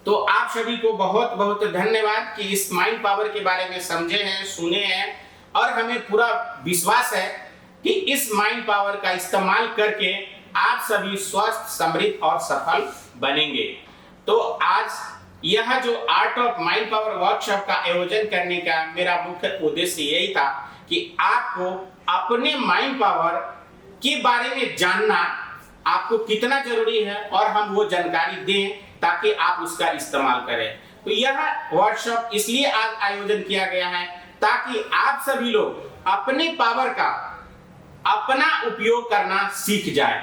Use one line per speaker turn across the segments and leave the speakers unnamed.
तो आप सभी को बहुत बहुत धन्यवाद कि इस माइंड पावर के बारे में समझे हैं, सुने हैं और हमें पूरा विश्वास है कि इस माइंड पावर का इस्तेमाल करके आप सभी स्वस्थ, समृद्ध और सफल बनेंगे। तो आज यह जो art of mind power workshop का आयोजन करने का मेरा मुख्य उद्देश्य यही था कि आपको अपने माइंड पावर के बारे में जानना आपको कितना जरूरी है और हम वो जानकारी दें ताकि आप उसका इस्तेमाल करें। तो यह वर्कशॉप इसलिए आज आयोजन किया गया है ताकि आप सभी लोग अपने पावर का अपना उपयोग करना सीख जाए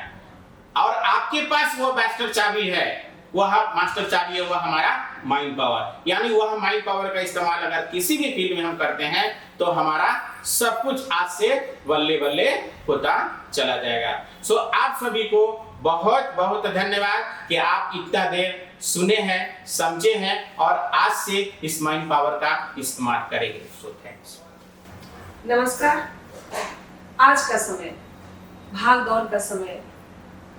और आपके पास वो मास्टर चाबी है, वह मास्टर चाबी है, वह हमारा माइंड पावर। यानी वह माइंड पावर का इस्तेमाल अगर किसी भी फील्ड में हम करते हैं तो हमारा सब कुछ आज से बल्ले बल्ले होता चला जाएगा। सो आप सभी को बहुत बहुत धन्यवाद कि आप इतना देर सुने हैं, समझे हैं और आज से इस माइंड पावर का इस्तेमाल करेंगे। So thanks.
नमस्कार। आज का समय भाग दौड़ का समय,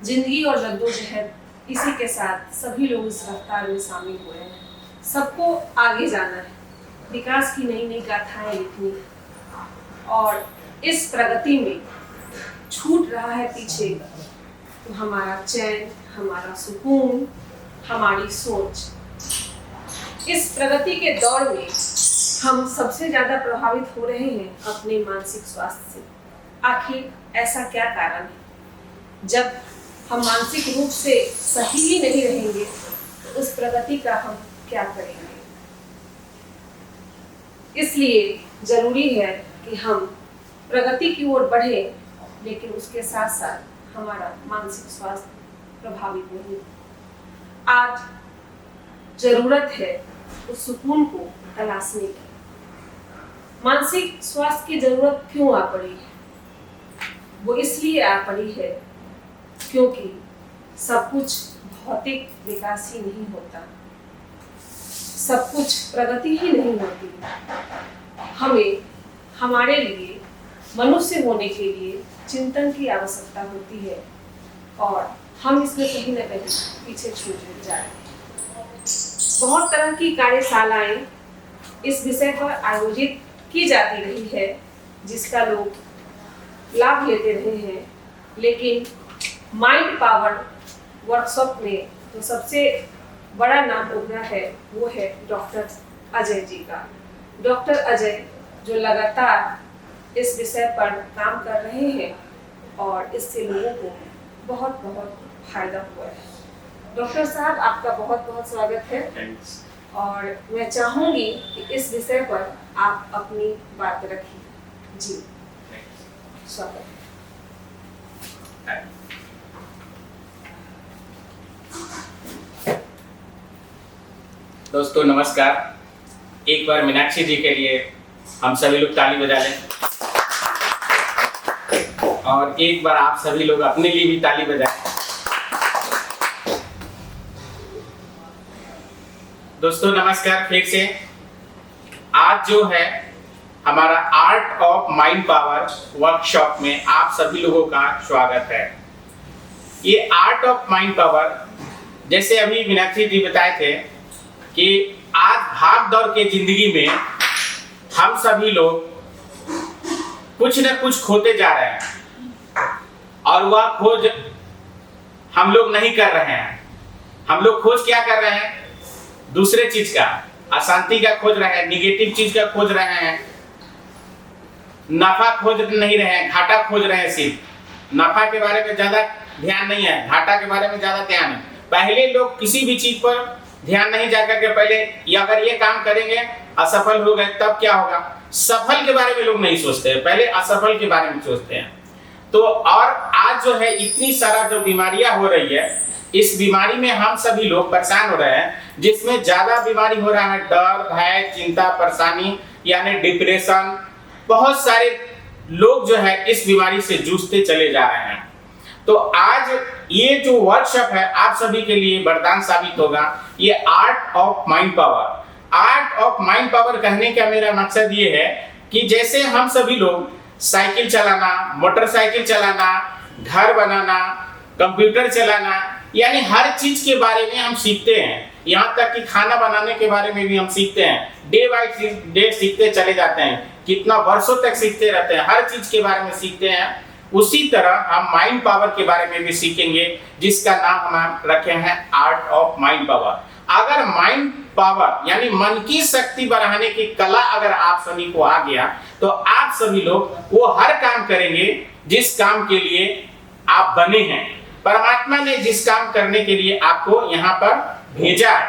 जिंदगी और जद्दोजहद, इसी के साथ सभी लोग इस रफ्तार में शामिल हुए हैं। सबको आगे जाना है, विकास की नई नई गाथाएं लिखनी और इस प्रगति में छूट रहा है पीछे तो हमारा चैन, हमारा सुकून, हमारी सोच। इस प्रगति के दौर में हम सबसे ज्यादा प्रभावित हो रहे हैं अपने मानसिक स्वास्थ्य से। आखिर ऐसा क्या कारण है? जब हम मानसिक रूप से सही ही नहीं रहेंगे तो उस प्रगति का हम क्या करेंगे? इसलिए जरूरी है कि हम प्रगति की ओर बढ़ें, लेकिन उसके साथ साथ हमारा मानसिक स्वास्थ्य प्रभावित नहीं। आज जरूरत है उस सुकून को तलाशने की। मानसिक स्वास्थ्य की जरूरत क्यों आ पड़ी है? वो इसलिए आ पड़ी है क्योंकि सब कुछ भौतिक विकास ही नहीं होता, सब कुछ प्रगति ही नहीं होती। हमें हमारे लिए, मनुष्य होने के लिए चिंतन की आवश्यकता होती है और हम इसमें कहीं न कहीं पीछे छूट जा रहे हैं। बहुत तरह की कार्यशालाएं इस विषय पर आयोजित की जाती रही है जिसका लोग लाभ लेते रहे हैं, लेकिन माइंड पावर वर्कशॉप में तो सबसे बड़ा नाम उभरा है वो है डॉक्टर अजय जी का। डॉक्टर अजय जो लगातार इस विषय पर काम कर रहे हैं और इससे लोगों को बहुत बहुत फायदा हुआ है। डॉक्टर साहब, आपका बहुत बहुत स्वागत है।
थैंक्स।
और मैं चाहूंगी कि इस विषय पर आप अपनी बात रखिए। जी, स्वागत है।
दोस्तों नमस्कार। एक बार मीनाक्षी जी के लिए हम सभी लोग ताली बजा लें और एक बार आप सभी लोग अपने लिए भी ताली बजाएं। दोस्तों नमस्कार फिर से। आज जो है हमारा art of mind power workshop में आप सभी लोगों का स्वागत है। ये आर्ट ऑफ माइंड पावर, जैसे अभी मीनाक्षी जी बताए थे कि आज भाग दौड़ के जिंदगी में हम सभी लोग कुछ न कुछ खोते जा रहे हैं और वह खोज हम लोग नहीं कर रहे हैं। हम लोग खोज क्या कर रहे हैं? दूसरे चीज का, अशांति का खोज रहे हैं, निगेटिव चीज का खोज रहे हैं, नफा खोज नहीं रहे हैं, घाटा खोज रहे हैं। सिर्फ नफा के बारे में ज्यादा ध्यान नहीं है, घाटा के बारे में ज्यादा ध्यान है। पहले लोग किसी भी चीज पर ध्यान नहीं जाकर के पहले अगर ये काम करेंगे असफल हो गए तब क्या होगा, सफल के बारे में लोग नहीं सोचते हैं, पहले असफल के बारे में सोचते हैं। तो और आज जो है इतनी सारा जो बीमारियां हो रही है, इस बीमारी में हम सभी लोग परेशान हो रहे हैं, जिसमें ज्यादा बीमारी हो रहा है डर, भय, चिंता, परेशानी यानी डिप्रेशन। बहुत सारे लोग जो है इस बीमारी से जूझते चले जा रहे हैं। तो आज ये जो वर्कशॉप है आप सभी के लिए वरदान साबित होगा। ये art of mind power. Art of mind power कहने का मेरा मकसद ये है कि जैसे हम सभी लोग साइकिल चलाना, मोटरसाइकिल चलाना, घर बनाना, कंप्यूटर चलाना, यानी हर चीज के बारे में हम सीखते हैं। यहाँ तक कि खाना बनाने के बारे में भी हम सीखते हैं, डे बाय डे सीखते चले जाते हैं, कितना वर्षों तक सीखते रहते हैं, हर चीज के बारे में सीखते हैं। उसी तरह हम माइंड पावर के बारे में भी सीखेंगे, जिसका नाम हम रखे हैं आर्ट ऑफ माइंड पावर। अगर माइंड पावर यानी मन की शक्ति बढ़ाने की कला अगर आप सभी को आ गया, तो आप सभी लोग वो हर काम करेंगे जिस काम के लिए आप बने हैं। परमात्मा ने जिस काम करने के लिए आपको यहाँ पर भेजा है,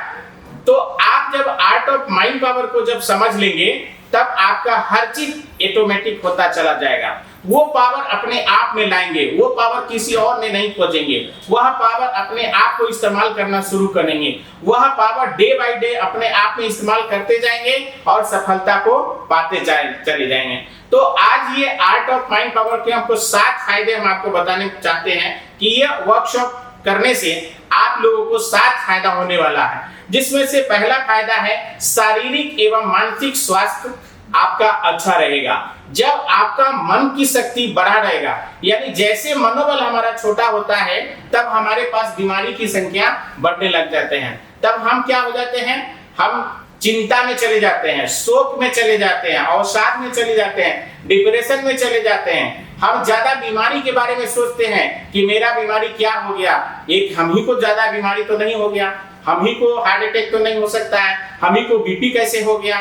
तो आप जब आर्ट ऑफ माइंड पावर को जब समझ लेंगे, तब आपका हर चीज ऑटोमेटिक होता चला जाएगा। वो पावर अपने आप में लाएंगे, वो पावर किसी और ने नहीं खोजेंगे, वह पावर अपने आप को इस्तेमाल करना शुरू करेंगे, वह पावर डे बाय डे अपने आप में इस्तेमाल करते जाएंगे और सफलता को पाते चले जाएंगे। तो आज ये आर्ट ऑफ माइंड पावर के हमको 7 फायदे हम आपको बताने चाहते हैं कि ये वर्कशॉप करने से आप लोगों को 7 फायदा होने वाला है, जिसमें से पहला फायदा है शारीरिक एवं मानसिक स्वास्थ्य आपका अच्छा रहेगा। जब आपका मन की शक्ति बढ़ा रहेगा, यानी जैसे मनोबल हमारा छोटा होता है, तब हमारे पास बीमारी की संख्या बढ़ने लग जाते हैं। तब हम क्या हो जाते हैं, हम चिंता में चले जाते हैं, शोक में चले जाते हैं, अवसाद में चले जाते हैं, डिप्रेशन में चले जाते हैं। हम ज्यादा बीमारी के बारे में सोचते हैं कि मेरा बीमारी क्या हो गया, एक हम ही को ज्यादा बीमारी तो नहीं हो गया, हम ही को हार्ट अटैक तो नहीं हो सकता है, हम ही को बीपी कैसे हो गया,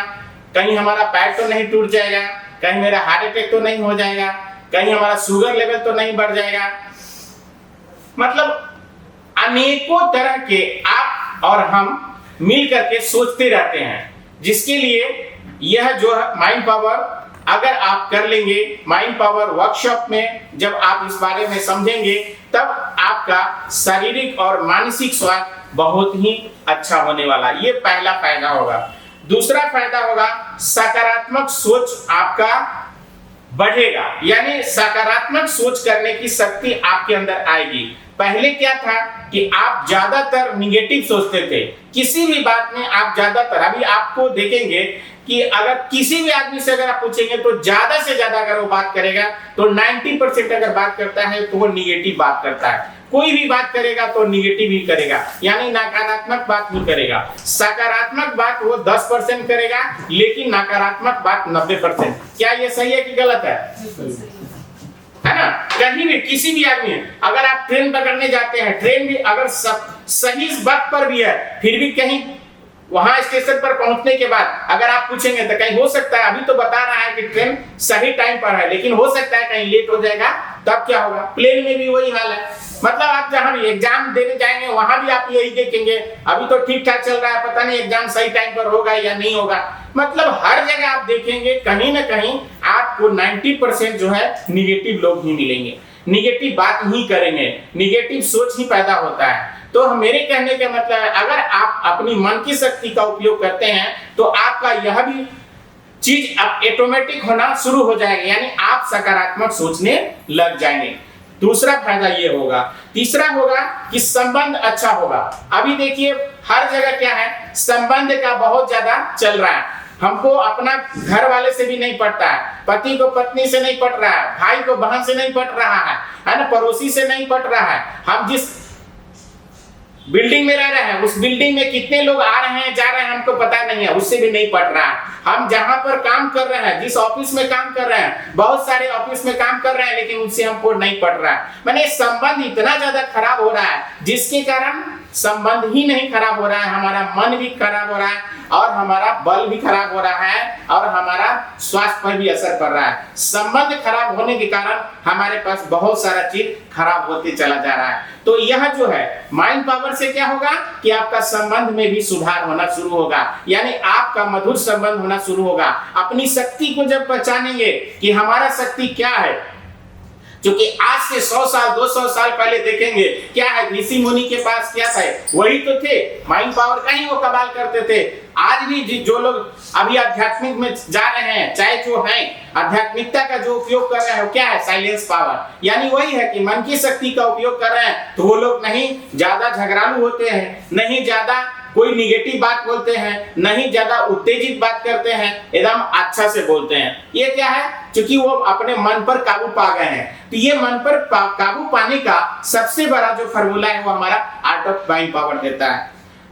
कहीं हमारा पैर तो नहीं टूट जाएगा, कहीं मेरा हार्ट अटैक तो नहीं हो जाएगा, कहीं हमारा शुगर लेवल तो नहीं बढ़ जाएगा। मतलब अनेकों तरह के आप और हम मिल करके सोचते रहते हैं, जिसके लिए यह जो है माइंड पावर अगर आप कर लेंगे, माइंड पावर वर्कशॉप में जब आप इस बारे में समझेंगे, तब आपका शारीरिक और मानसिक स्वास्थ्य बहुत ही अच्छा होने वाला। ये पहला फायदा होगा। दूसरा फायदा होगा सकारात्मक सोच आपका बढ़ेगा, यानी सकारात्मक सोच करने की शक्ति आपके अंदर आएगी। पहले क्या था कि आप ज्यादातर निगेटिव सोचते थे, किसी भी बात में आप ज्यादातर, अभी आपको देखेंगे कि अगर किसी भी आदमी से अगर आप पूछेंगे तो ज्यादा से ज्यादा अगर वो बात करेगा तो 90% अगर बात करता है तो वो निगेटिव बात करता है। कोई भी बात करेगा तो निगेटिव ही करेगा, यानी नकारात्मक बात नहीं करेगा। सकारात्मक बात वो 10% करेगा, लेकिन नकारात्मक बात 90%। क्या ये सही है कि गलत है ना? कहीं भी किसी भी आदमी, अगर आप ट्रेन पकड़ने जाते हैं, ट्रेन भी अगर सही वक्त पर भी है, फिर भी कहीं वहां स्टेशन पर पहुंचने के बाद अगर आप पूछेंगे तो कहीं हो सकता है, अभी तो बता रहा है कि ट्रेन सही टाइम पर है, लेकिन हो सकता है कहीं लेट हो जाएगा, तब क्या होगा? प्लेन में भी वही हाल है। मतलब आप जहां भी एग्जाम देने जाएंगे वहां भी आप यही देखेंगे, अभी तो ठीक ठाक चल रहा है, पता नहीं एग्जाम सही टाइम पर होगा या नहीं होगा। मतलब हर जगह आप देखेंगे कहीं ना कहीं आपको 90% जो है निगेटिव लोग ही मिलेंगे, निगेटिव बात ही करेंगे, निगेटिव सोच ही पैदा होता है। तो मेरे कहने का मतलब है, अगर आप अपनी मन की शक्ति का उपयोग करते हैं तो आपका यह भी चीज ऑटोमेटिक होना शुरू हो जाएगा, यानी आप सकारात्मक सोचने लग जाएंगे। दूसरा फायदा ये होगा। तीसरा होगा कि संबंध अच्छा होगा। अभी देखिए हर जगह क्या है, संबंध का बहुत ज्यादा चल रहा है। हमको अपना घर वाले से भी नहीं पटता है, पति को पत्नी से नहीं पट रहा है, भाई को बहन से नहीं पट रहा है ना, पड़ोसी से नहीं पट रहा है। हम जिस बिल्डिंग में रह रहे हैं, उस बिल्डिंग में कितने लोग आ रहे हैं जा रहे हैं हमको पता नहीं है, उससे भी नहीं पट रहा है। हम जहां पर काम कर रहे हैं, जिस ऑफिस में काम कर रहे हैं, बहुत सारे ऑफिस में काम कर रहे हैं, लेकिन उससे हमको नहीं पट रहा है। मैंने संबंध इतना ज्यादा खराब हो रहा है, जिसके कारण संबंध ही नहीं खराब हो रहा है, हमारा मन भी खराब हो रहा है और हमारा बल भी खराब हो रहा है और हमारा स्वास्थ्य पर भी असर पड़ रहा है। संबंध खराब होने के कारण हमारे पास बहुत सारा चीज खराब होते चला जा रहा है। तो यह जो है माइंड पावर से क्या होगा कि आपका संबंध में भी सुधार होना शुरू होगा, यानी आपका मधुर संबंध होना शुरू होगा। अपनी शक्ति को जब पहचानेंगे कि हमारा शक्ति क्या है, क्योंकि आज से 100 साल 200 साल पहले देखेंगे क्या है, ऋषि मुनि के पास क्या था, वही तो थे, माइंड पावर का ही वो कमाल करते थे। आज भी जो लोग अभी आध्यात्मिक में जा रहे हैं, चाहे जो है आध्यात्मिकता का जो उपयोग कर रहे हैं, क्या है, साइलेंस पावर, यानी वही है कि मन की शक्ति का उपयोग कर रहे हैं। तो वो लोग नहीं ज्यादा झगड़ालू होते हैं, नहीं ज्यादा कोई निगेटिव बात बोलते हैं, नहीं ज्यादा उत्तेजित बात करते हैं, एकदम अच्छा से बोलते हैं। ये क्या है, क्योंकि वो अपने मन पर काबू पा गए हैं। तो ये मन पर काबू पाने का सबसे बड़ा जो फार्मूला है वो हमारा आर्ट ऑफ माइंड पावर देता है।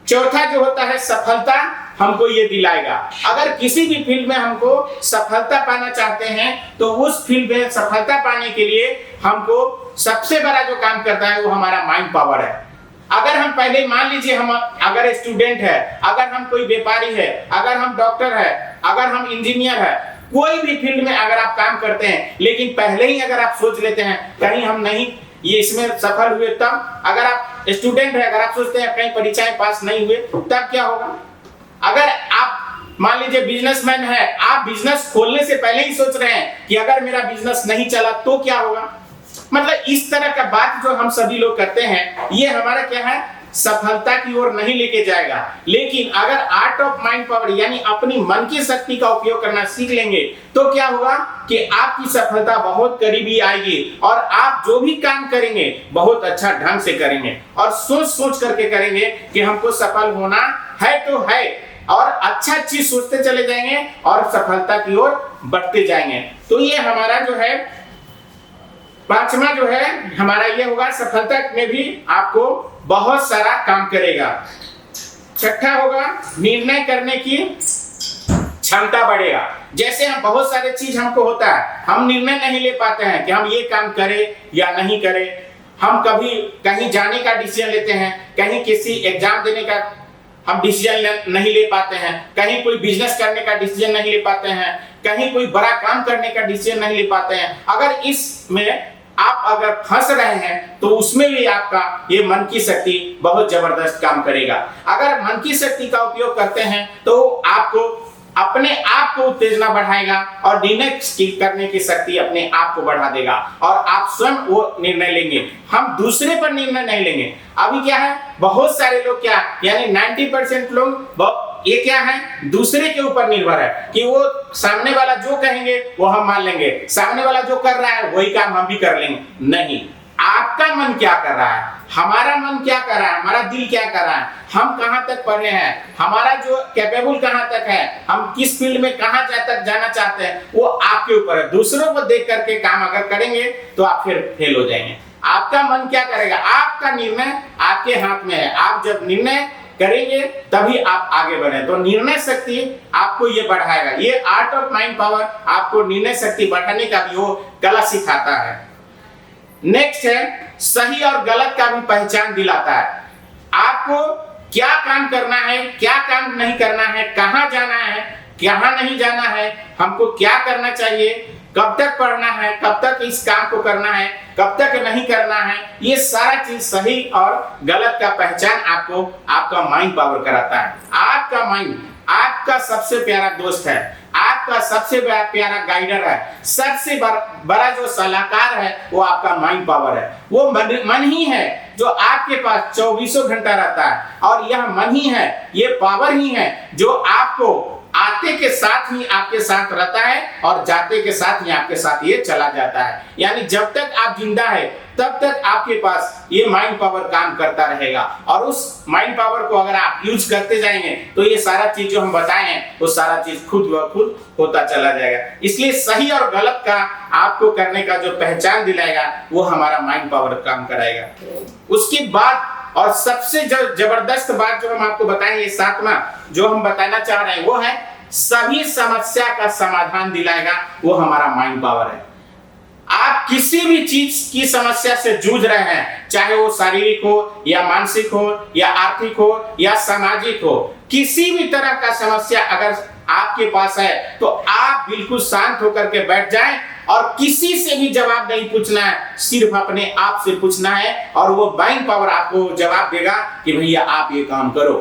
चौथा जो होता है सफलता हमको ये दिलाएगा। अगर किसी भी फील्ड में हमको सफलता पाना चाहते हैं तो उस फील्ड में सफलता पाने के लिए हमको सबसे बड़ा जो काम करता है वो हमारा माइंड पावर है। अगर हम पहले मान लीजिए हम अगर स्टूडेंट है, अगर हम कोई व्यापारी है, अगर हम डॉक्टर है, अगर हम इंजीनियर है, कोई भी फील्ड में अगर आप काम करते हैं, लेकिन पहले ही अगर आप सोच लेते हैं कहीं हम नहीं ये इसमें सफल हुए, तब अगर आप स्टूडेंट है, अगर आप सोचते हैं कहीं परीक्षाएं पास नहीं हुए, तब क्या होगा? अगर आप मान लीजिए बिजनेसमैन है, आप बिजनेस खोलने से पहले ही सोच रहे हैं कि अगर मेरा बिजनेस नहीं चला तो क्या होगा? मतलब इस तरह का बात जो हम सभी लोग करते हैं ये हमारा क्या है, सफलता की ओर नहीं लेके जाएगा। लेकिन अगर आर्ट ऑफ माइंड पावर यानी अपनी मन की शक्ति का उपयोग करना सीख लेंगे तो क्या होगा कि आपकी सफलता बहुत करीबी आएगी और आप जो भी काम करेंगे बहुत अच्छा ढंग से करेंगे और सोच सोच करके करेंगे कि हमको सफल होना है तो है, और अच्छा चीज सोचते चले जाएंगे और सफलता की ओर बढ़ते जाएंगे। तो ये हमारा जो है पांचवा जो है हमारा ये होगा, सफलता में भी आपको बहुत सारा काम करेगा। छठा होगा निर्णय करने की क्षमता बढ़ेगा। जैसे हम बहुत सारे चीज हमको होता है, हम निर्णय नहीं ले पाते हैं कि हम ये काम करें या नहीं करें। हम कभी कहीं जाने का डिसीजन लेते हैं, कहीं किसी एग्जाम देने का हम डिसीजन नहीं ले पाते हैं, कहीं कोई बिजनेस करने का डिसीजन नहीं ले पाते हैं, कहीं कोई बड़ा काम करने का डिसीजन नहीं ले पाते हैं। अगर इसमें आप अगर फंस रहे हैं तो उसमें भी आपका ये मन की शक्ति बहुत जबरदस्त काम करेगा। अगर मन की शक्ति का उपयोग करते हैं तो आपको अपने आप को उत्तेजना बढ़ाएगा और निर्णय करने की शक्ति अपने आप को बढ़ा देगा और आप स्वयं वो निर्णय लेंगे। हम दूसरे पर निर्णय नहीं लेंगे। अभी क्या है, बहुत सारे लोग क्या यानी 90% लोग ये क्या है, दूसरे के ऊपर निर्भर है कि वो सामने वाला जो कहेंगे वो हम मान लेंगे, सामने वाला जो कर रहा है वही काम हम भी कर लेंगे। नहीं, आपका मन क्या कर रहा है, हमारा मन क्या कर रहा है, हमारा दिल क्या कर रहा है, हम कहां तक पढ़े हैं, हमारा जो कैपेबल कहां तक है, हम किस फील्ड में कहां तक जाना चाहते हैं, वो आपके ऊपर है। दूसरों को देख करके काम अगर करेंगे तो आप फिर फेल हो जाएंगे। आपका मन क्या करेगा, आपका निर्णय आपके हाथ में है। आप जब निर्णय करेंगे तभी आप आगे बढ़े। तो निर्णय शक्ति आपको ये बढ़ाएगा। ये आर्ट ऑफ माइंड पावर आपको निर्णय शक्ति बढ़ाने का भी वो कला सिखाता है। नेक्स्ट है सही और गलत का भी पहचान दिलाता है। आपको क्या काम करना है, क्या काम नहीं करना है, कहां जाना है, कहां नहीं जाना है, हमको क्या करना चाहिए, कब तक पढ़ना है, कब तक इस काम को करना है, कब तक नहीं करना है, ये सारा चीज सही और गलत का पहचान आपको आपका माइंड पावर कराता है। आपका माइंड आपका सबसे प्यारा दोस्त है, आपका सबसे प्यारा गाइडर है, सबसे बड़ा जो सलाहकार है वो आपका माइंड पावर है। वो मन ही है जो आपके पास 24 घंटा रहता है और यह मन ही है, ये पावर ही है जो आपको आते के साथ ही आपके साथ रहता है और जाते के साथ ही आपके साथ ये चला जाता है। यानी जब तक आप जिंदा है तब तक आपके पास ये माइंड पावर काम करता रहेगा और उस माइंड पावर को अगर आप यूज करते जाएंगे तो ये सारा चीज जो हम बताए हैं वो सारा चीज खुद ब खुद होता चला जाएगा। इसलिए सही और गलत का आपको करने का जो पहचान दिलाएगा वो हमारा माइंड पावर काम कराएगा। उसके बाद और सबसे जबरदस्त बात जो हम आपको बताएंगे, ये सातवां जो हम बताना चाह रहे हैं वो है सभी समस्या का समाधान दिलाएगा वो हमारा माइंड पावर है। आप किसी भी चीज की समस्या से जूझ रहे हैं, चाहे वो शारीरिक हो या मानसिक हो या आर्थिक हो या सामाजिक हो, किसी भी तरह का समस्या अगर आपके पास है तो आप बिल्कुल शांत होकर के बैठ जाएं और किसी से भी जवाब नहीं पूछना है, सिर्फ अपने आप से पूछना है और वो माइंड पावर आपको जवाब देगा कि भैया आप ये काम करो।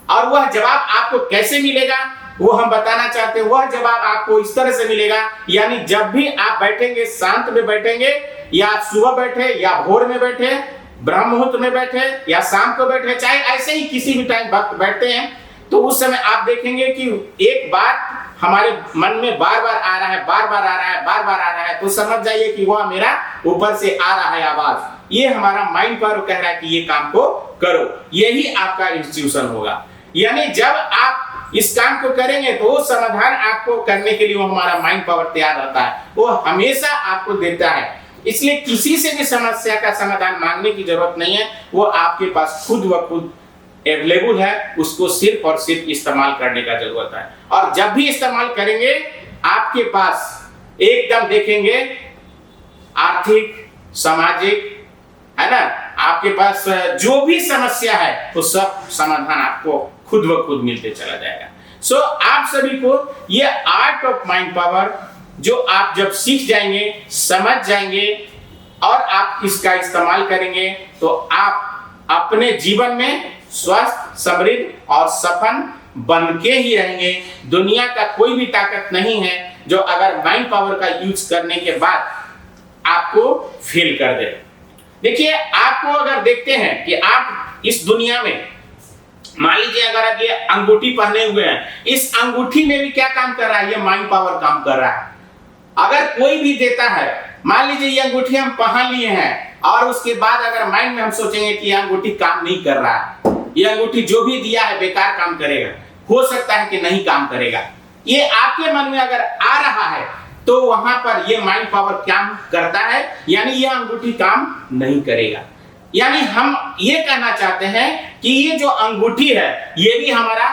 और वह जवाब आपको कैसे मिलेगा वो हम बताना चाहते हैं। वह जवाब आपको इस तरह से मिलेगा, यानी जब भी आप बैठेंगे, शांत में बैठेंगे, या सुबह बैठे या भोर में बैठे, ब्रह्म मुहूर्त में बैठे या शाम को बैठे, चाहे ऐसे ही किसी भी टाइम वक्त बैठते हैं, तो उस समय आप देखेंगे कि एक बात हमारे मन में बार बार आ रहा है, बार बार आ रहा है, बार बार आ रहा है, तो समझ जाइए कि वह मेरा ऊपर से आ रहा है आवाज। ये हमारा माइंड पावर कह रहा है कि ये काम को करो, यही आपका इंस्टीट्यूशन होगा। यानी जब आप इस काम को करेंगे तो वो समाधान आपको करने के लिए वो हमारा माइंड पावर तैयार रहता है, वो हमेशा आपको देता है। इसलिए किसी से भी समस्या का समाधान मांगने की जरूरत नहीं है, वो आपके पास खुद व खुद अवेलेबल है, उसको सिर्फ और सिर्फ इस्तेमाल करने का जरूरत है। और जब भी इस्तेमाल करेंगे आपके पास एकदम देखेंगे आर्थिक, सामाजिक, है ना, आपके पास जो भी समस्या है वो सब समाधान आपको खुद ब खुद मिलते चला जाएगा। सो आप सभी को ये आर्ट ऑफ माइंड पावर जो आप जब सीख जाएंगे, समझ जाएंगे और आप इसका इस्तेमाल करेंगे तो आप अपने जीवन में स्वस्थ, समृद्ध और सफल बन के ही रहेंगे। दुनिया का कोई भी ताकत नहीं है जो अगर माइंड पावर का यूज करने के बाद आपको फेल कर दे। देखिए, आपको अगर देखते हैं कि आप इस दुनिया में मान लीजिए अगर आप ये अंगूठी पहने हुए हैं, इस अंगूठी में भी क्या काम कर रहा है? ये माइंड पावर काम कर रहा है। अगर कोई भी देता है, मान लीजिए ये अंगूठी हम पहन लिए हैं और उसके बाद अगर माइंड में हम सोचेंगे कि ये अंगूठी काम नहीं कर रहा है, ये अंगूठी जो भी दिया है बेकार काम करेगा, हो सकता है कि नहीं काम करेगा, ये आपके मन में अगर आ रहा है तो वहां पर ये माइंड पावर काम करता है, यानी ये अंगूठी काम नहीं करेगा। यानी हम ये कहना चाहते हैं कि ये जो अंगूठी है ये भी हमारा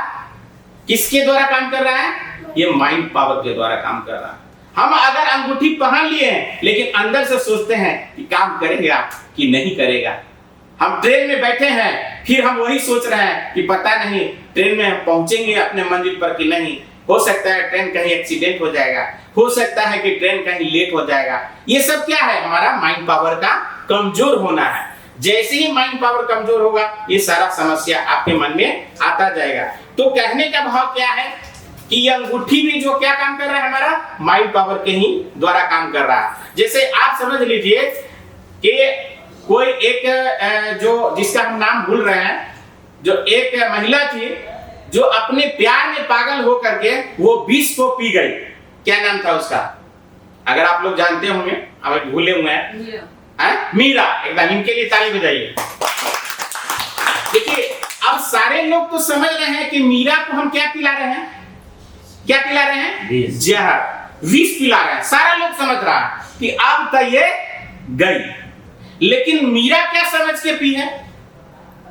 किसके द्वारा काम कर रहा है? ये माइंड पावर के द्वारा काम कर रहा है। हम अगर अंगूठी पहन लिए हैं लेकिन अंदर से सोचते हैं कि काम करेगा कि नहीं करेगा। हम ट्रेन में बैठे हैं, फिर हम वही सोच रहे हैं कि पता नहीं ट्रेन में हम पहुंचेंगे अपने मंजिल पर कि नहीं, हो सकता है ट्रेन कहीं एक्सीडेंट हो जाएगा, हो सकता है कि ट्रेन कहीं लेट हो जाएगा। ये सब क्या है? हमारा माइंड पावर का कमजोर होना है। जैसे ही माइंड पावर कमजोर होगा ये सारा समस्या आपके मन में आता जाएगा। तो कहने का भाव क्या है कि ये अंगूठी भी जो क्या काम कर रहा है? हमारा माइंड पावर के ही द्वारा काम कर रहा है। जैसे आप समझ लीजिए कि कोई एक जो जिसका हम नाम भूल रहे हैं, जो एक महिला थी जो अपने प्यार में पागल हो करके वो विष को पी गई। क्या नाम था उसका? अगर आप लोग जानते होंगे, अब भूले हुए हैं। मीरा। एकदम, इनके लिए ताली बजाइए। देखिए, अब सारे लोग तो समझ रहे हैं कि मीरा को हम क्या पिला रहे हैं? क्या पिला रहे हैं? जहर, विष पिला रहे हैं। सारा लोग समझ रहा है कि अब तो ये गई। लेकिन मीरा क्या समझ के पी है?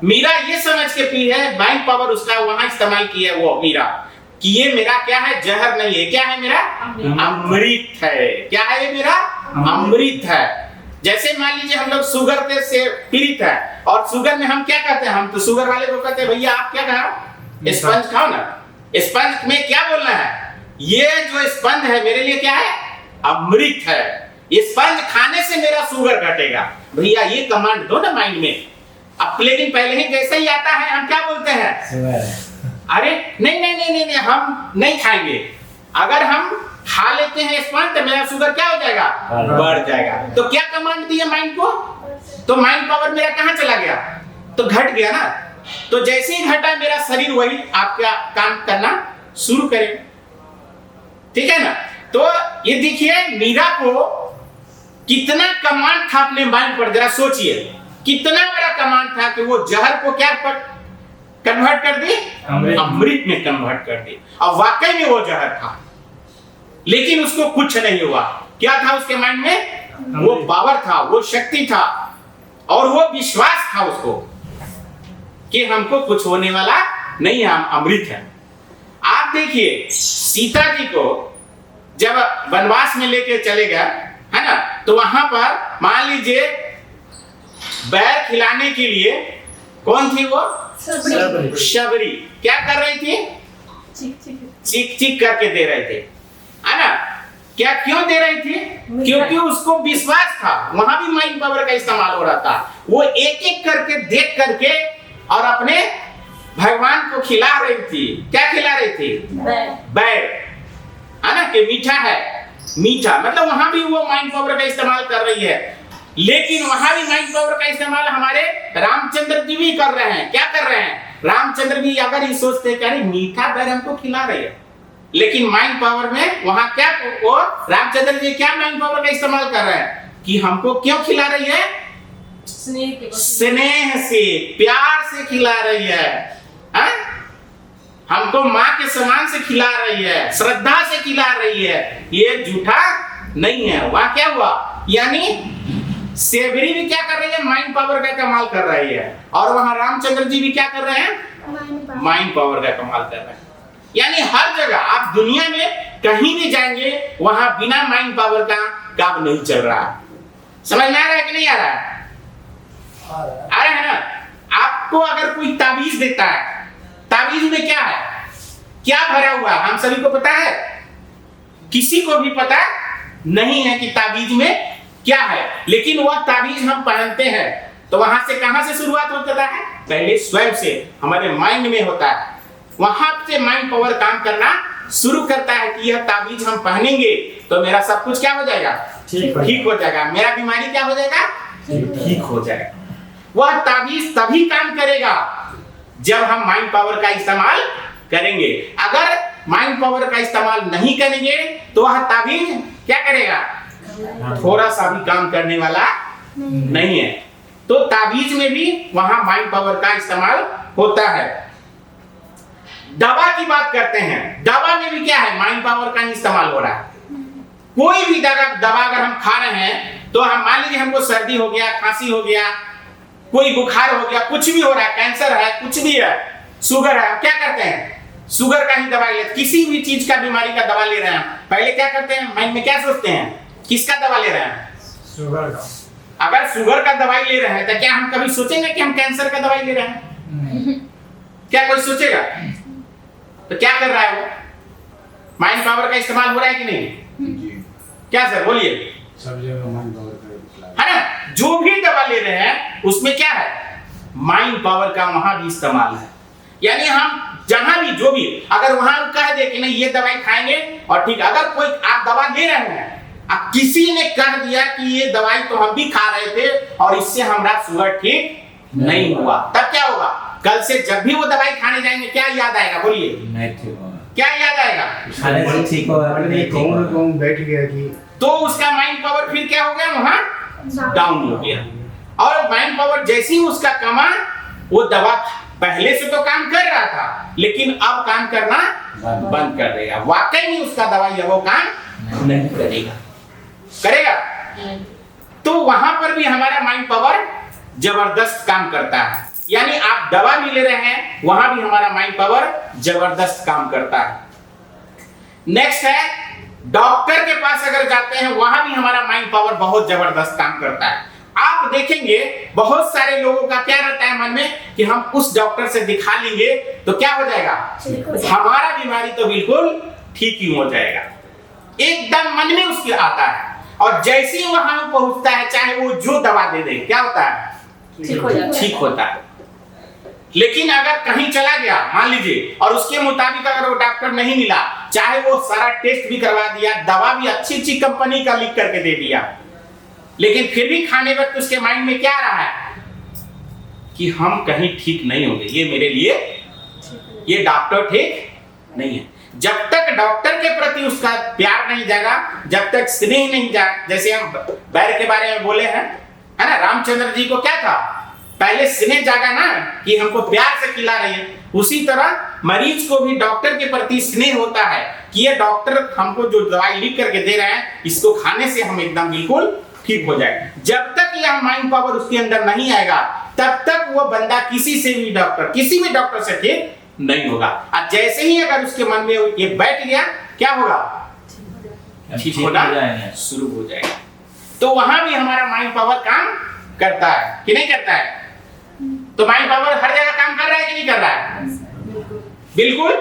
मीरा ये समझ के पी है, माइंड पावर उसका वहां इस्तेमाल किया है वो मीरा, कि ये मेरा क्या है? जहर नहीं है। क्या है मेरा? अमृत है। क्या है ये मेरा? अमृत है। जैसे मान लीजिए हम लोग शुगर से पीड़ित है और शुगर में हम क्या कहते हैं? हम तो शुगर वाले को कहते हैं भैया आप क्या खाओ? स्पंज खाओ ना। स्पंज में क्या बोलना है? ये जो स्पंज है मेरे लिए क्या है? अमृत है। स्पंज खाने से मेरा शुगर घटेगा। भैया ये कमांड दो ना माइंड में। अब लेकिन पहले ही जैसे ही आता है हम क्या बोलते हैं? अरे नहीं नहीं नहीं नहीं, हम नहीं खाएंगे। अगर हम खा लेते हैं स्पंज तो मेरा शुगर क्या हो जाएगा? बढ़ जाएगा। तो क्या कमांड दी है माइंड को? तो माइंड पावर मेरा कहां चला गया? तो घट गया ना। तो जैसे ही घटा मेरा शरीर वही आपका काम करना शुरू करेगा। ठीक है ना? तो ये देखिए मीरा को कितना कमांड था अपने माइंड पर, जरा सोचिए कितना बड़ा कमांड था कि वो जहर को क्या पर कन्वर्ट कर दी? अमृत में कन्वर्ट कर दी। अब वाकई में वो जहर था लेकिन उसको कुछ नहीं हुआ। क्या था उसके माइंड में? वो पावर था, वो शक्ति था और वो विश्वास था उसको कि हमको कुछ होने वाला नहीं है, हम अमृत हैं। आप देखिए सीता जी को जब वनवास में लेके चले गए, है ना, तो वहां पर मान लीजिए बैर खिलाने के लिए कौन थी वो? शबरी। क्या कर रही थी? चीख चीख करके दे रहे थे, है ना। क्या क्यों दे रही थी? क्योंकि उसको विश्वास था। वहां भी माइंड पावर का इस्तेमाल हो रहा था। वो एक एक करके देख करके और अपने भगवान को खिला रही थी। क्या खिला रही थी? बैर, है ना, कि मीठा है। मीठा मतलब वहां भी वो माइंड पावर का इस्तेमाल कर रही है। लेकिन वहां भी माइंड पावर का इस्तेमाल हमारे रामचंद्र जी भी कर रहे हैं। क्या कर रहे हैं? रामचंद्र भी अगर ये सोचते हैं कि अरे मीठा बैर हमको खिला रही है, लेकिन माइंड पावर में वहां क्या, वो रामचंद्र जी क्या माइंड पावर का इस्तेमाल कर रहे हैं कि हमको क्यों खिला रही है? स्नेह से, प्यार से खिला रही है, हा? हमको माँ के समान से खिला रही है, श्रद्धा से खिला रही है। ये झूठा नहीं है। वहां क्या हुआ? यानी सेवरी भी क्या कर रही है, माइंड पावर का कमाल कर रही है, और वहां रामचंद्र जी भी क्या कर रहे हैं, माइंड पावर का कमाल कर रहे हैं। यानी हर जगह आप दुनिया में कहीं भी जाएंगे वहां बिना माइंड पावर का काम नहीं चल रहा। समझ में आ रहा है कि नहीं आ रहा है? आ रहा है ना। आपको अगर कोई ताबीज देता है, ताबीज में क्या है, क्या भरा हुआ, हम सभी को पता है? किसी को भी पता नहीं है कि ताबीज में क्या है, लेकिन वह ताबीज हम पहनते हैं तो वहां से कहां से शुरुआत होता है, पहले स्वयं से हमारे माइंड में होता है, वहां से माइंड पावर काम करना शुरू करता है कि यह ताबीज हम पहनेंगे तो मेरा सब कुछ क्या हो जाएगा, ठीक हो जाएगा, मेरा बीमारी क्या हो जाएगा, ठीक हो जाएगा। वह ताबीज तभी काम करेगा जब हम माइंड पावर का इस्तेमाल करेंगे। अगर माइंड पावर का इस्तेमाल नहीं करेंगे तो वह ताबीज क्या करेगा, थोड़ा सा भी काम करने वाला नहीं है। तो ताबीज में भी वहां माइंड पावर का इस्तेमाल होता है। दवा की बात करते हैं, दवा में भी क्या है, माइंड पावर का इस्तेमाल हो रहा है। कोई भी दवा अगर हम खा रहे हैं तो हम मान लीजिए हमको सर्दी हो गया, खांसी हो गया, कोई बुखार हो गया, कुछ भी हो रहा है, कैंसर है, कुछ भी है, शुगर है, क्या करते हैं, शुगर का ही दवाई लेते। किसी भी चीज का बीमारी का दवा ले रहे हैं, पहले क्या करते हैं, माइंड में क्या सोचते हैं, किसका दवा ले रहे हैं, शुगर का। अगर शुगर का दवाई ले रहे हैं तो क्या हम कभी सोचेंगे कि हम कैंसर का दवाई ले रहे हैं? क्या कोई सोचेगा? तो क्या कर रहा है वो, माइंड पावर का इस्तेमाल हो रहा है कि नहीं? क्या सर बोलिए?
सब जगह माइंड पावर का
है ना। जो भी दवा ले रहे हैं उसमें क्या है, माइंड पावर का वहां भी इस्तेमाल है। यानी हम जहां भी जो भी अगर वहां कह दे कि नहीं ये दवाई खाएंगे और ठीक, अगर कोई आप दवा ले रहे हैं, अब किसी ने कह दिया कि ये दवाई तो हम भी खा रहे थे और इससे हमारा शुगर ठीक नहीं हुआ, तब क्या होगा, कल से जब भी वो दवाई खाने जाएंगे क्या याद आएगा, बोलिए?
नहीं ठीक होगा।
क्या याद आएगा?
खाने से ठीक होगा, कौन बैठ गया कि
तो उसका माइंड पावर फिर क्या हो गया, वहां डाउन हो गया। और माइंड पावर जैसे ही उसका कमा, वो दवा पहले से तो काम कर रहा था लेकिन अब काम करना बंद कर देगा। वाकई में उसका दवाई वो काम नहीं करेगा। तो वहां पर भी हमारा माइंड पावर जबरदस्त काम करता है। यानी आप दवा भी ले रहे हैं, वहां भी हमारा माइंड पावर जबरदस्त काम करता है। नेक्स्ट है, डॉक्टर के पास अगर जाते हैं वहां भी हमारा माइंड पावर बहुत जबरदस्त काम करता है। आप देखेंगे बहुत सारे लोगों का क्या रहता है मन में कि हम उस डॉक्टर से दिखा लेंगे तो क्या हो जाएगा, हमारा बीमारी तो बिल्कुल ठीक ही हो जाएगा, एकदम मन में उसके आता है। और जैसे ही वहां पहुंचता है, चाहे वो जो दवा दे दे, क्या होता है, ठीक होता है। लेकिन अगर कहीं चला गया मान लीजिए और उसके मुताबिक अगर वो डॉक्टर नहीं मिला, चाहे वो सारा टेस्ट भी करवा दिया, दवा भी अच्छी कंपनी का लिख करके दे दिया, लेकिन फिर भी खाने वक्त उसके माइंड में क्या आ रहा है कि हम कहीं ठीक नहीं होंगे, ये मेरे लिए ये डॉक्टर ठीक नहीं है। जब तक डॉक्टर के प्रति उसका प्यार नहीं जागा, जब तक स्नेह नहीं जागा, जैसे हम बैर के बारे में बोले हैं, है ना, रामचंद्र जी को क्या था, पहले स्नेह जागा ना कि हमको प्यार से खिला रही है। उसी तरह मरीज को भी डॉक्टर के प्रति स्नेह होता है कि ये डॉक्टर हमको जो दवाई लिख करके दे रहे हैं, इसको खाने से हम एकदम बिल्कुल ठीक हो जाए। जब तक यह माइंड पावर उसके अंदर नहीं आएगा, तब तक वो बंदा किसी भी डॉक्टर से ठीक नहीं होगा। और जैसे ही अगर उसके मन में ये बैठ गया, क्या होगा, ठीक होना शुरू हो जाएगा। तो वहां भी हमारा माइंड पावर काम करता है कि नहीं करता है? तो माइंड पावर हर जगह काम कर रहा है कि नहीं कर रहा है? बिल्कुल।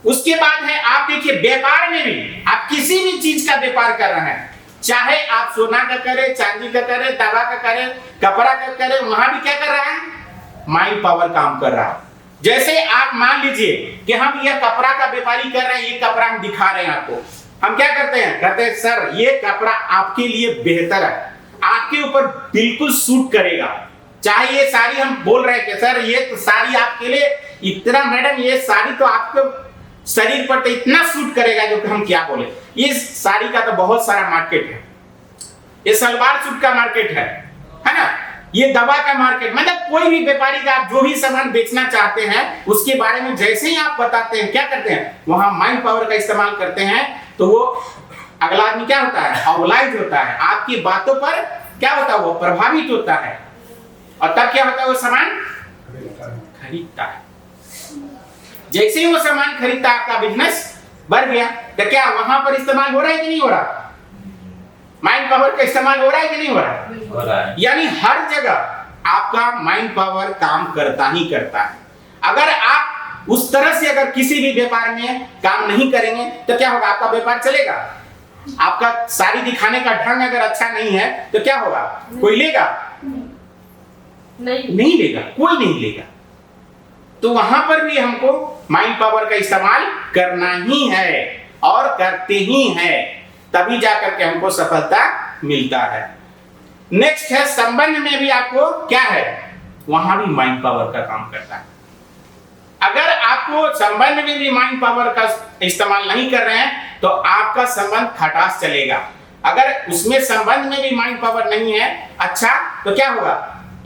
उसके बाद है, आप देखिए व्यापार में भी, आप किसी भी चीज का व्यापार कर रहे हैं, चाहे आप सोना का करें, चांदी का करें, दवा का करें, कपड़ा का करें, वहां भी क्या कर रहा है, माइंड पावर काम कर रहा है। जैसे आप मान लीजिए कि हम यह कपड़ा का व्यापारी कर रहे हैं, ये कपड़ा हम दिखा रहे हैं आपको, हम क्या करते हैं, कहते हैं सर ये कपड़ा आपके लिए बेहतर है, आपके ऊपर बिल्कुल सूट करेगा। चाहे ये साड़ी हम बोल रहे हैं कि सर ये तो साड़ी आपके लिए इतना, मैडम ये साड़ी तो आपके शरीर पर तो इतना सूट करेगा, जो कि हम क्या बोले, ये साड़ी का तो बहुत सारा मार्केट है, ये सलवार सूट का मार्केट है ना, ये दवा का मार्केट, मतलब कोई भी व्यापारी का आप जो भी सामान बेचना चाहते हैं उसके बारे में जैसे ही आप बताते हैं, क्या करते हैं, वहां माइंड पावर का इस्तेमाल करते हैं, तो वो अगला आदमी क्या होता है, ऑब्लाइज होता है, आपकी बातों पर क्या होता है, वो प्रभावित होता है, और तब क्या होता है, वो सामान खरीदता है। जैसे ही वो सामान खरीदता है, आपका बिजनेस बढ़ गया, तो क्या वहां पर इस्तेमाल हो रहा है कि नहीं हो रहा? माइंड पावर का इस्तेमाल हो रहा है कि नहीं हो रहा है? यानी हर जगह आपका माइंड पावर काम करता ही करता है। अगर आप उस तरह से अगर किसी भी व्यापार में काम नहीं करेंगे तो क्या होगा, आपका व्यापार चलेगा? आपका साड़ी दिखाने का ढंग अगर अच्छा नहीं है तो क्या होगा, कोई लेगा? नहीं लेगा, कोई नहीं लेगा। तो वहां पर भी हमको माइंड पावर का इस्तेमाल करना ही है और करते ही हैं, तभी जाकर के हमको सफलता मिलता है। नेक्स्ट है संबंध में भी आपको क्या है, वहां भी माइंड पावर का काम करता है। अगर आपको संबंध में भी माइंड पावर का इस्तेमाल नहीं कर रहे हैं तो आपका संबंध खटास चलेगा। अगर उसमें संबंध में भी माइंड पावर नहीं है अच्छा, तो क्या होगा,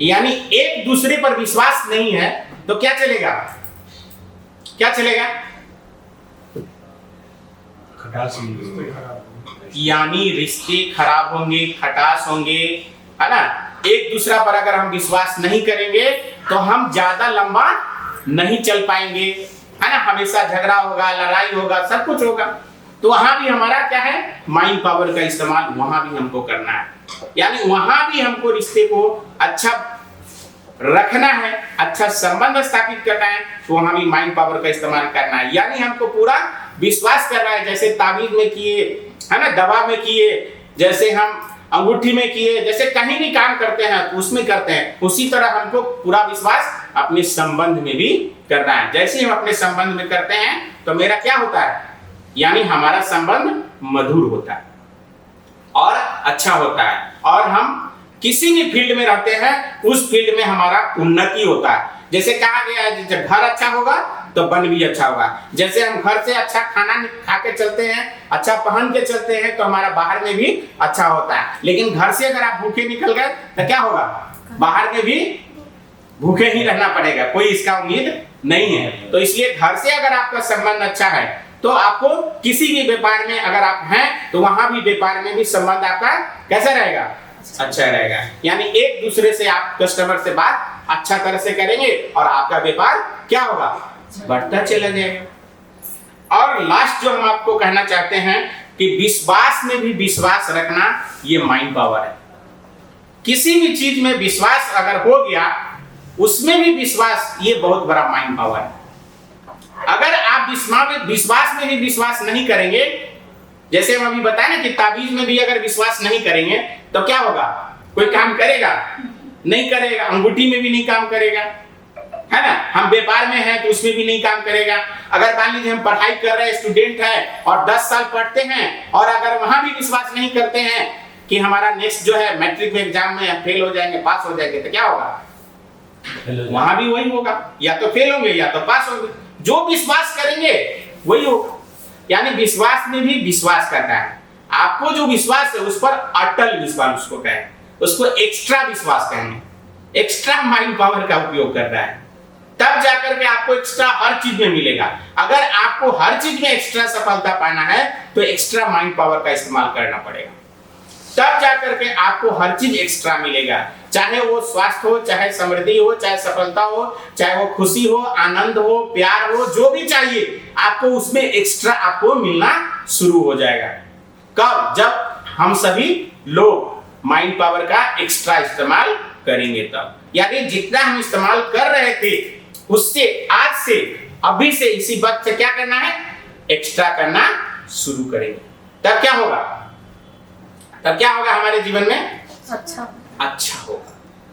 यानी एक दूसरे पर विश्वास नहीं है तो क्या चलेगा, क्या चलेगा, यानी रिश्ते खराब होंगे, खटास होंगे, है ना। एक दूसरा पर अगर हम विश्वास नहीं करेंगे तो हम ज्यादा लंबा नहीं चल पाएंगे, है ना। हमेशा झगड़ा होगा, लड़ाई होगा, सब कुछ होगा। तो वहां भी हमारा क्या है, माइंड पावर का इस्तेमाल वहां भी हमको करना है। यानी वहां भी हमको रिश्ते को अच्छा रखना है, अच्छा संबंध स्थापित करना है, तो वहां भी माइंड पावर का इस्तेमाल करना है। यानी हमको पूरा विश्वास करना है, जैसे ताबीज में किए, है ना, दवा में किए, जैसे हम अंगूठी में किए, जैसे कहीं भी काम करते हैं तो उसमें करते हैं, उसी तरह हमको पूरा विश्वास अपने संबंध में भी करना है। जैसे हम अपने संबंध में करते हैं तो मेरा क्या होता है, यानी हमारा संबंध मधुर होता है और अच्छा होता है, और हम किसी भी फील्ड में रहते हैं उस फील्ड में हमारा उन्नति होता है। जैसे कहा गया है, जब घर अच्छा होगा तो वन भी अच्छा होगा। जैसे हम घर से अच्छा खाना खा के चलते हैं, अच्छा पहन के चलते हैं, तो हमारा बाहर में भी अच्छा होता है। लेकिन घर से अगर आप भूखे निकल गए तो क्या होगा, बाहर में भी भूखे ही रहना पड़ेगा, कोई इसका उम्मीद नहीं है। तो इसलिए घर से अगर आपका संबंध अच्छा है तो आपको किसी भी व्यापार में अगर आप हैं तो वहां भी व्यापार में भी संबंध आपका कैसा रहेगा, अच्छा रहेगा। यानी एक दूसरे से आप कस्टमर से बात अच्छा तरह से करेंगे और आपका व्यापार क्या होगा, बढ़ता चला जाएगा। और लास्ट जो हम आपको कहना चाहते हैं कि विश्वास में भी विश्वास रखना, ये माइंड पावर है। किसी भी चीज में विश्वास अगर हो गया, उसमें भी विश्वास, ये बहुत बड़ा माइंड पावर है। अगर आप विश्वास में भी विश्वास नहीं करेंगे, जैसे हम अभी बताए ना कि ताबीज में भी अगर विश्वास नहीं करेंगे तो क्या होगा, कोई काम करेगा नहीं करेगा, अंगूठी में भी नहीं काम करेगा, है ना। हम व्यापार में हैं तो उसमें भी नहीं काम करेगा। अगर मान लीजिए हम पढ़ाई कर रहे हैं, स्टूडेंट है और 10 साल पढ़ते हैं, और अगर वहां भी विश्वास नहीं करते हैं कि हमारा नेक्स्ट जो है मैट्रिक में एग्जाम में फेल हो जाएंगे, पास हो जाएंगे, तो क्या होगा, वहां भी वही होगा, या तो फेल होंगे या तो पास होंगे। जो विश्वास करेंगे वही होगा। यानी विश्वास में भी विश्वास करना है। आपको जो विश्वास है उस पर अटल विश्वास उसको कहें, उसको एक्स्ट्रा विश्वास कहेंगे, एक्स्ट्रा माइंड पावर का उपयोग करना है, तब जाकर के आपको एक्स्ट्रा हर चीज में मिलेगा। अगर आपको हर चीज में एक्स्ट्रा सफलता पाना है तो एक्स्ट्रा माइंड पावर का इस्तेमाल करना पड़ेगा, तब जाकर के आपको हर चीज एक्स्ट्रा मिलेगा। चाहे वो स्वास्थ्य हो, चाहे समृद्धि हो, चाहे सफलता हो, चाहे वो खुशी हो, आनंद हो, प्यार हो, जो भी चाहिए आपको उसमें एक्स्ट्रा आपको मिलना शुरू हो जाएगा। कब, जब हम सभी लोग माइंड पावर का एक्स्ट्रा इस्तेमाल करेंगे तब। यानी जितना हम इस्तेमाल कर रहे थे उससे आज से, अभी से, इसी वक्त से क्या करना है, एक्स्ट्रा करना शुरू करेंगे। तब क्या होगा, तब क्या होगा हमारे जीवन में, अच्छा होगा।